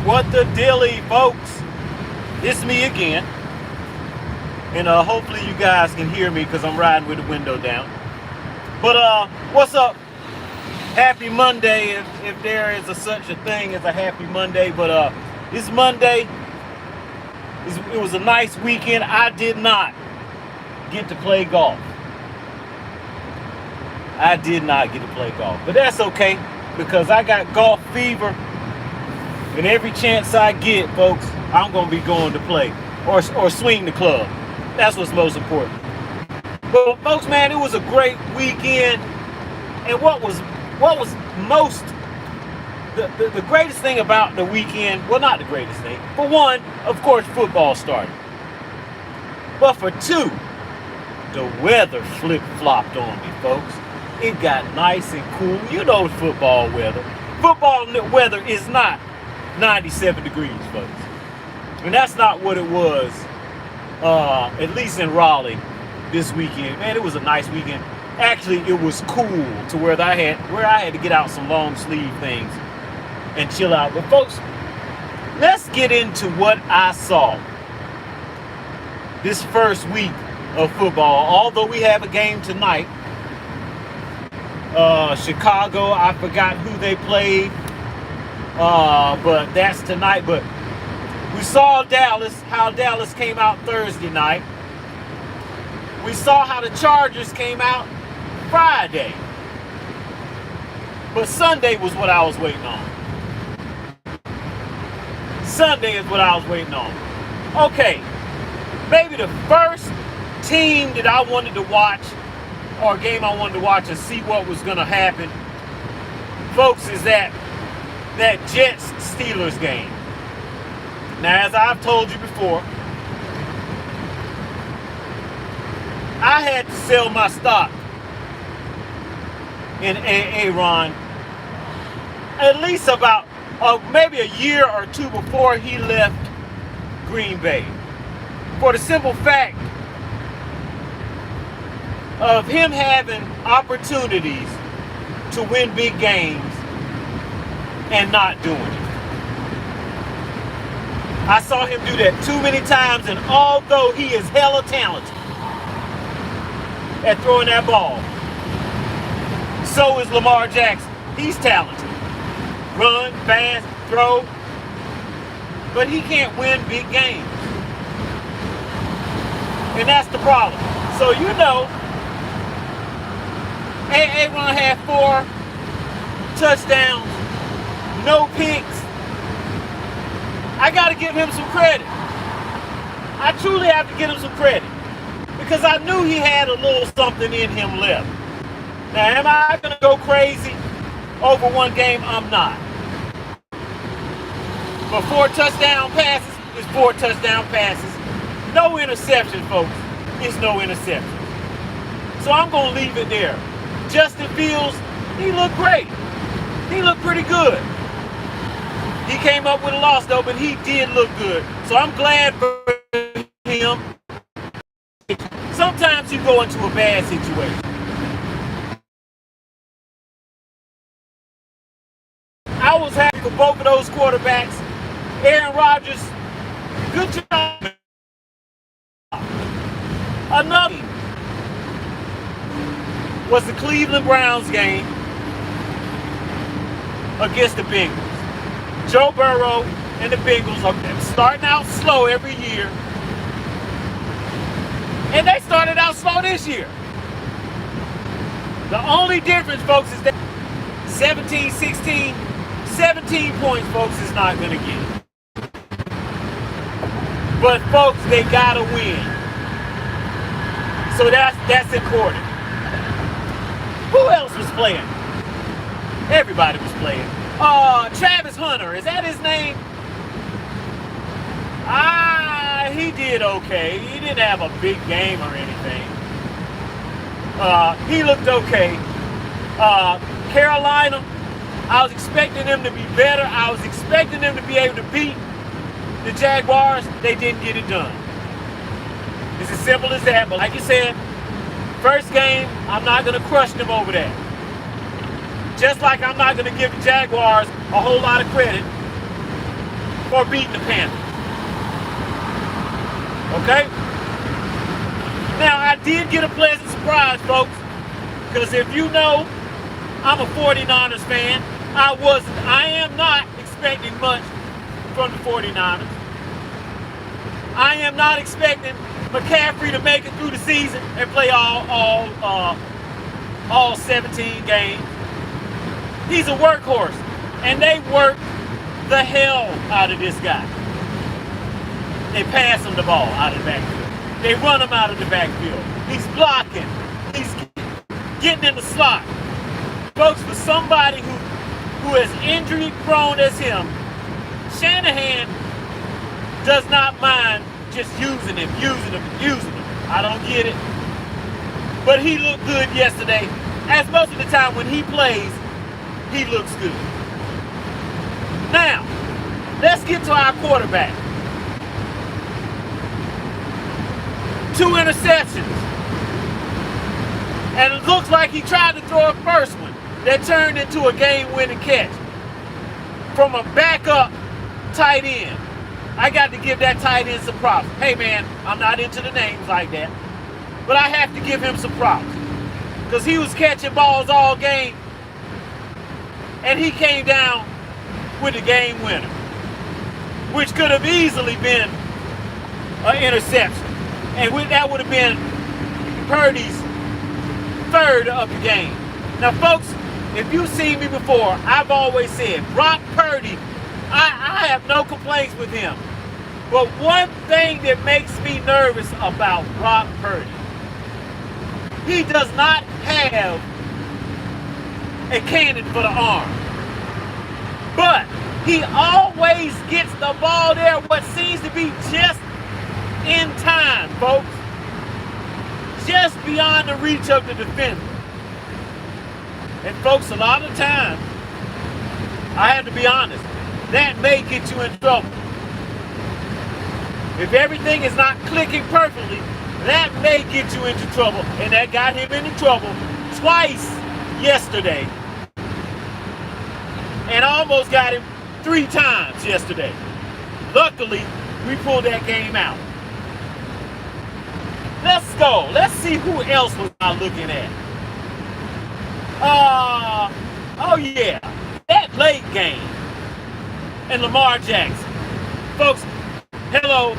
What the dilly, folks? It's me again. And hopefully you guys can hear me because I'm riding with the window down. But what's up? Happy Monday, if there is such a thing as a happy Monday. But it's Monday. It was a nice weekend. I did not get to play golf. I did not get to play golf. But that's okay because I got golf fever. And every chance I get, folks, I'm going to be going to play or swing the club. That's what's most important. But folks, man, it was a great weekend. And what was most the greatest thing about the weekend, well, not the greatest thing. For one, of course, football started. But for two, the weather flip-flopped on me, folks. It got nice and cool. You know football weather. Football weather is not 97 degrees, folks. And that's not what it was, at least in Raleigh this weekend. Man, it was a nice weekend. Actually, it was cool to where I had to get out some long sleeve things and chill out. But folks, let's get into what I saw this first week of football. Although we have a game tonight, Chicago, I forgot who they played, but that's tonight. But we saw how Dallas came out Thursday night. We saw how the Chargers came out Friday. But Sunday was what I was waiting on. Sunday is what I was waiting on. Okay, maybe the first team that I wanted to watch, or game I wanted to watch and see what was going to happen, folks, is that Jets-Steelers game. Now, as I've told you before, I had to sell my stock in Aaron at least about maybe a year or two before he left Green Bay. For the simple fact of him having opportunities to win big games and not doing it. I saw him do that too many times, and although he is hella talented at throwing that ball, so is Lamar Jackson. He's talented. Run, pass, throw, but he can't win big games. And that's the problem. So you know, Aaron had 4 touchdowns, no picks. I got to give him some credit. I truly have to give him some credit because I knew he had a little something in him left. Now, am I going to go crazy over one game? I'm not. But 4 touchdown passes is 4 touchdown passes. No interception, folks. It's no interception. So I'm going to leave it there. Justin Fields, he looked great. He looked pretty good. He came up with a loss, though, but he did look good. So I'm glad for him. Sometimes you go into a bad situation. I was happy for both of those quarterbacks. Aaron Rodgers, good job. Another was the Cleveland Browns game against the Bengals. Joe Burrow and the Bengals are starting out slow every year. And they started out slow this year. The only difference, folks, is that 17 points, folks, is not going to get. But, folks, they got to win. So that's important. Who else was playing? Everybody was playing. Travis Hunter, is that his name? He did okay. He didn't have a big game or anything. He looked okay. Carolina, I was expecting them to be better. I was expecting them to be able to beat the Jaguars. They didn't get it done. It's as simple as that. But like you said, first game, I'm not going to crush them over that. Just like I'm not going to give the Jaguars a whole lot of credit for beating the Panthers. Okay? Now, I did get a pleasant surprise, folks, because if you know, I'm a 49ers fan. I am not expecting much from the 49ers. I am not expecting McCaffrey to make it through the season and play all 17 games. He's a workhorse, and they work the hell out of this guy. They pass him the ball out of the backfield. They run him out of the backfield. He's blocking. He's getting in the slot. Folks, for somebody who is injury prone as him, Shanahan does not mind just using him. I don't get it. But he looked good yesterday. As most of the time when he plays, he looks good. Now, let's get to our quarterback. 2 interceptions. And it looks like he tried to throw a first one that turned into a game-winning catch from a backup tight end. I got to give that tight end some props. Hey, man, I'm not into the names like that, but I have to give him some props because he was catching balls all game, and he came down with a game winner, which could have easily been an interception, and that would have been Purdy's 3rd of the game. Now, folks, if you've seen me before, I've always said Brock Purdy, I have no complaints with him. But one thing that makes me nervous about Brock Purdy, he does not have a cannon for the arm. But he always gets the ball there, what seems to be just in time, folks. Just beyond the reach of the defender. And folks, a lot of times, I have to be honest, that may get you in trouble. If everything is not clicking perfectly, that may get you into trouble. And that got him into trouble twice yesterday. And almost got him 3 times yesterday. Luckily, we pulled that game out. Let's go. Let's see who else was I looking at. Oh yeah, that late game. And Lamar Jackson. Folks, hello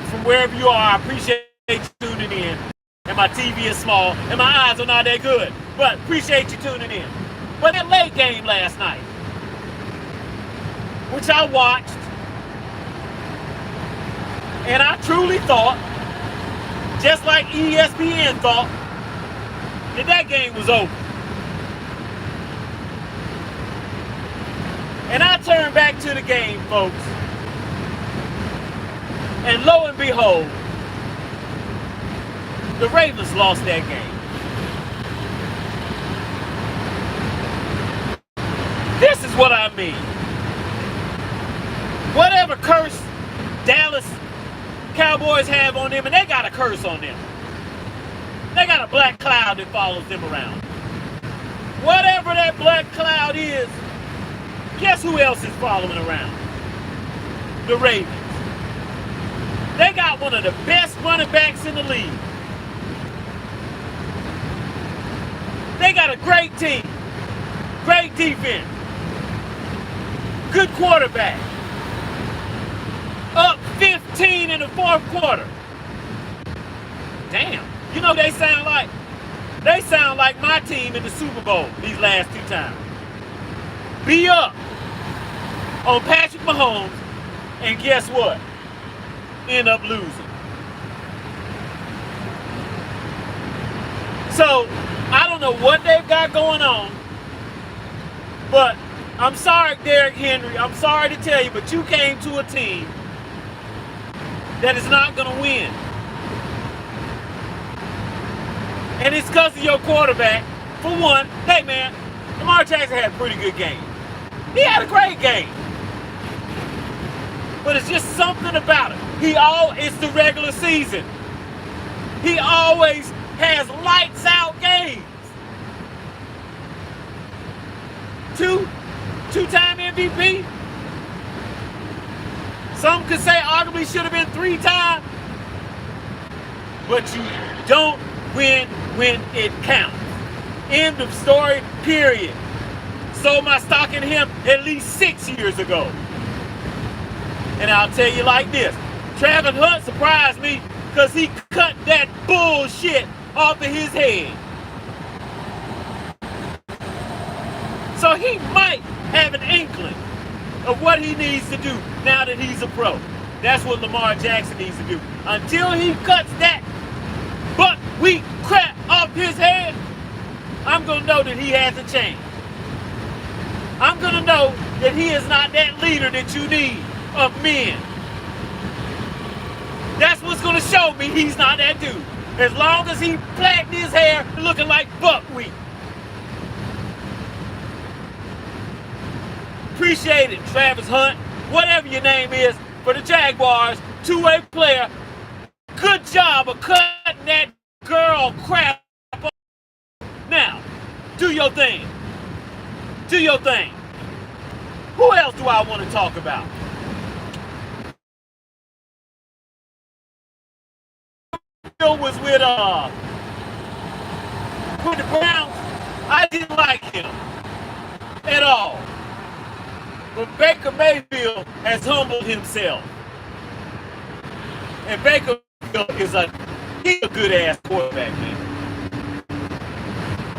from wherever you are. I appreciate you tuning in. And my TV is small and my eyes are not that good. But appreciate you tuning in. But that late game last night, which I watched, and I truly thought, just like ESPN thought, that game was over. And I turned back to the game, folks. And lo and behold, the Ravens lost that game. This is what I mean. Whatever curse Dallas Cowboys have on them, and they got a curse on them. They got a black cloud that follows them around. Whatever that black cloud is, guess who else is following around? The Ravens. They got one of the best running backs in the league. They got a great team, great defense, good quarterback. Up 15 in the 4th quarter. Damn. You know they sound like? They sound like my team in the Super Bowl these last 2 times. Be up on Patrick Mahomes, and guess what? End up losing. So, I don't know what they've got going on, but I'm sorry, Derrick Henry. I'm sorry to tell you, but you came to a team that is not going to win. And it's because of your quarterback. For one, hey man, Lamar Jackson had a pretty good game. He had a great game. But it's just something about it. It's the regular season. He always has lights out games. Two-time MVP. Some could say arguably should have been 3 times. But you don't win when it counts. End of story, period. Sold my stock in him at least 6 years ago. And I'll tell you like this. Travis Hunt surprised me because he cut that bullshit off of his head. So he might have an inkling of what he needs to do now that he's a pro. That's what Lamar Jackson needs to do. Until he cuts that buckwheat crap off his head, I'm going to know that he hasn't changed. I'm going to know that he is not that leader that you need of men. That's what's going to show me he's not that dude. As long as he plaited his hair looking like buckwheat. Appreciate it, Travis Hunt. Whatever your name is for the Jaguars, two-way player. Good job of cutting that girl crap off. Now, do your thing. Do your thing. Who else do I want to talk about? Bill was with the Browns. I didn't like him at all. But Baker Mayfield has humbled himself. And Baker is he's a good ass quarterback, man.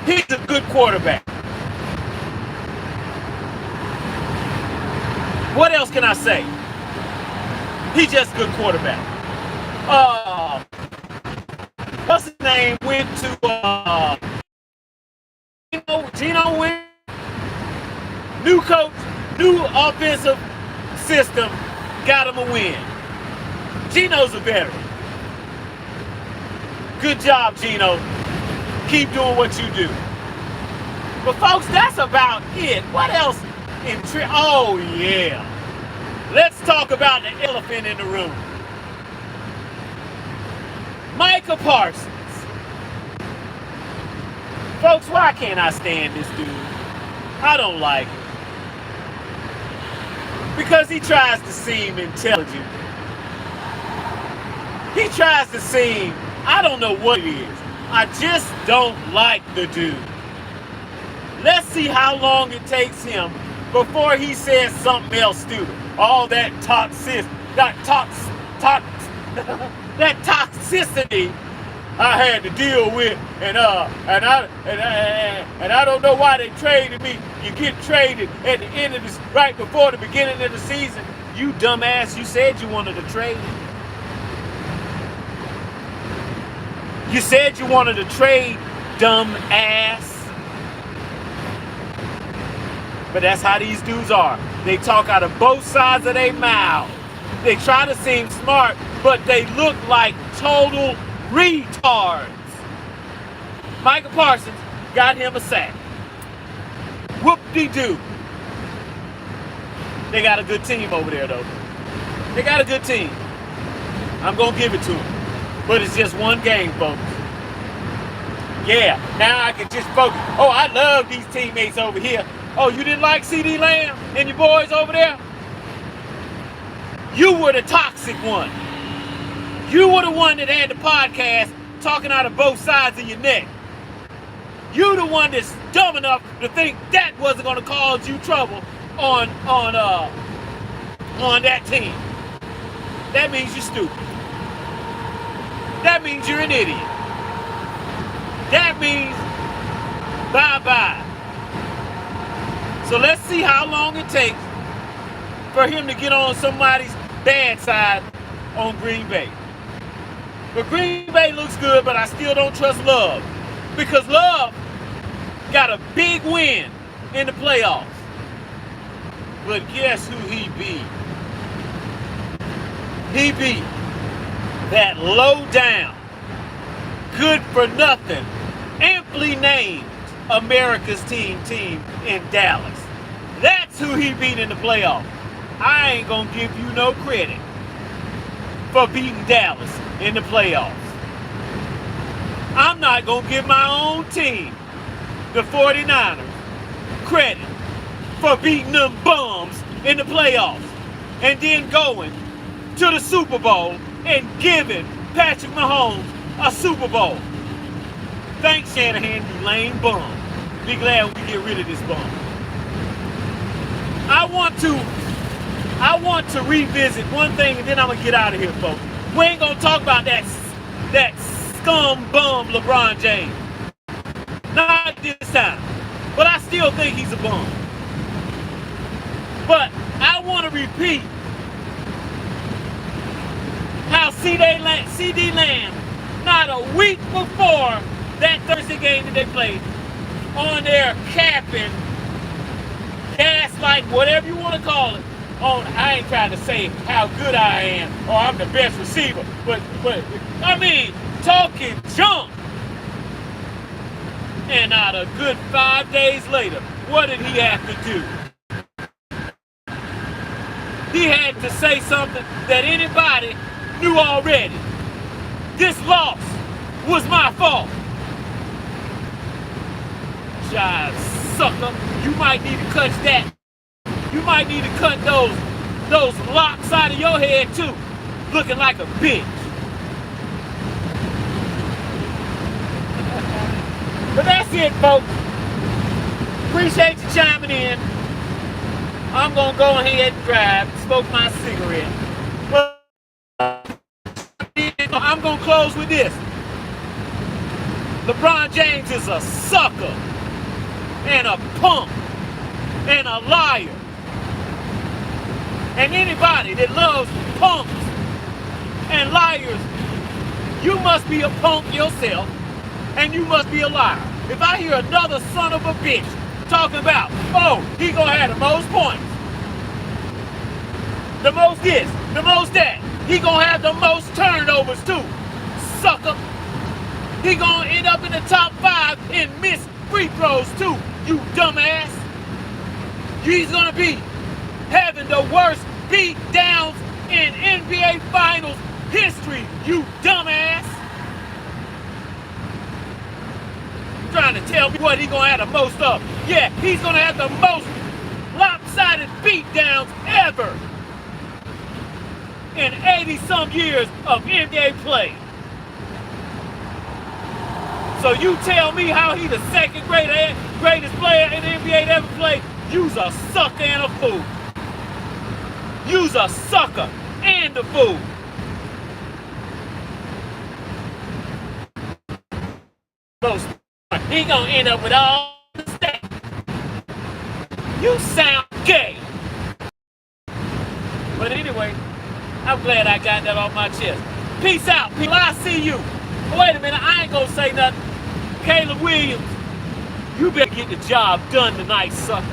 He's a good quarterback. What else can I say? He's just a good quarterback. What's his name? Went to Geno went. New coach, new offensive system, got him a win. Geno's a veteran. Good job, Geno. Keep doing what you do. But folks, that's about it. What else? Oh yeah. Let's talk about the elephant in the room. Micah Parsons. Folks, why can't I stand this dude? I don't like him. Because he tries to seem intelligent. He tries to seem, I don't know what it is. I just don't like the dude. Let's see how long it takes him before he says something else stupid. All that toxicity I had to deal with, and I don't know why they traded me. You get traded at the end of this, right before the beginning of the season. You dumbass, you said you wanted to trade him. You said you wanted to trade, dumb ass. But that's how these dudes are. They talk out of both sides of their mouth. They try to seem smart, but they look like total retards. Micah Parsons got him a sack. Whoop-de-doo. They got a good team over there, though. They got a good team. I'm going to give it to them. But it's just one game, folks. Yeah, now I can just focus. Oh, I love these teammates over here. Oh, you didn't like CeeDee Lamb and your boys over there? You were the toxic one. You were the one that had the podcast talking out of both sides of your neck. You the one that's dumb enough to think that wasn't going to cause you trouble on that team. That means you're stupid. That means you're an idiot. That means bye-bye. So let's see how long it takes for him to get on somebody's bad side on Green Bay. But Green Bay looks good, but I still don't trust Love. Because Love got a big win in the playoffs. But guess who he beat? He beat that low down, good for nothing, amply named America's team in Dallas. That's who he beat in the playoffs. I ain't gonna give you no credit for beating Dallas in the playoffs. I'm not gonna give my own team, the 49ers, credit for beating them bums in the playoffs and then going to the Super Bowl and giving Patrick Mahomes a Super Bowl. Thanks, Shanahan, you lame bum. Be glad we get rid of this bum. I want to revisit one thing, and then I'm gonna get out of here, folks. We ain't gonna talk about that scum bum LeBron James. Not this time. But I still think he's a bum. But I want to repeat how CD Lamb, not a week before that Thursday game that they played, on there capping, gaslight, whatever you want to call it, on, I ain't trying to say how good I am or I'm the best receiver, but I mean, talking junk. And not a good 5 days later, what did he have to do? He had to say something that anybody knew already. This loss was my fault. Jive sucker, you might need to cut that. You might need to cut those locks out of your head too, looking like a bitch. But that's it, folks. Appreciate you chiming in. I'm going to go ahead and drive, smoke my cigarette. But I'm going to close with this. LeBron James is a sucker and a punk and a liar. And anybody that loves punks and liars, you must be a punk yourself. And you must be a liar. If I hear another son of a bitch talking about, oh, he gonna have the most points, the most this, the most that, he gonna have the most turnovers too, sucker. He gonna end up in the top 5 in missed free throws too, you dumbass. He's gonna be having the worst beat downs in NBA Finals history, you dumbass. Trying to tell me what he gonna have the most of. Yeah, he's gonna have the most lopsided beatdowns ever in 80-some years of NBA play. So you tell me how he the second greatest player in the NBA to ever play? You's a sucker and a fool. You's a sucker and a fool. He gonna end up with all the stats. You sound gay. But anyway, I'm glad I got that off my chest. Peace out, people. I see you. Wait a minute, I ain't gonna say nothing. Caleb Williams, you better get the job done tonight, sucker.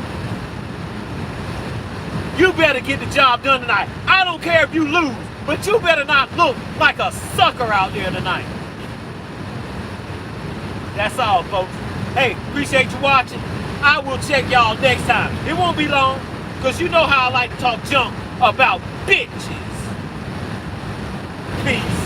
You better get the job done tonight. I don't care if you lose, but you better not look like a sucker out there tonight. That's all, folks. Hey, appreciate you watching. I will check y'all next time. It won't be long, because you know how I like to talk junk about bitches. Peace.